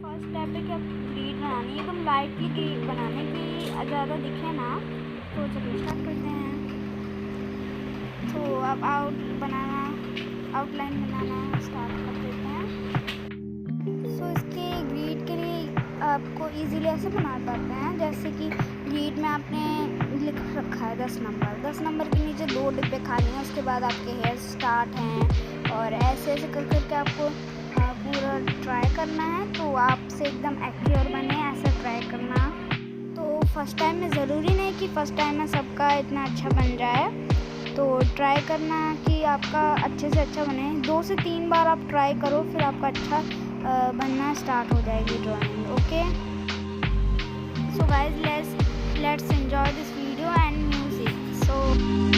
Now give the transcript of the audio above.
First step है कि आप ग्रिड बनानी है, एकदम लाइटली ग्रिड बनाने की, ज़्यादा दिखे ना। तो चलिए स्टार्ट करते हैं। तो अब आउटलाइन बनाना स्टार्ट कर देते हैं। सो इसके ग्रिड के लिए आपको इजीली ऐसे बना पाते हैं, जैसे कि ग्रिड में आपने लिख रखा है 10 नंबर, 10 नंबर के नीचे 2 डिब्बे खाली हैं, उसके बाद आपके हेयर स्टार्ट हैं, और ऐसे ऐसे कर करके आपको पूरा ट्राई करना है। तो आपसे एकदम एक्यूरेट बने ऐसा ट्राई करना। तो फर्स्ट टाइम में ज़रूरी नहीं कि फ़र्स्ट टाइम में सबका इतना अच्छा बन जाए, तो ट्राई करना कि आपका अच्छे से अच्छा बने। 2 से 3 बार आप ट्राई करो, फिर आपका अच्छा बनना स्टार्ट हो जाएगी drawing. Okay, so guys let's enjoy this video and music. So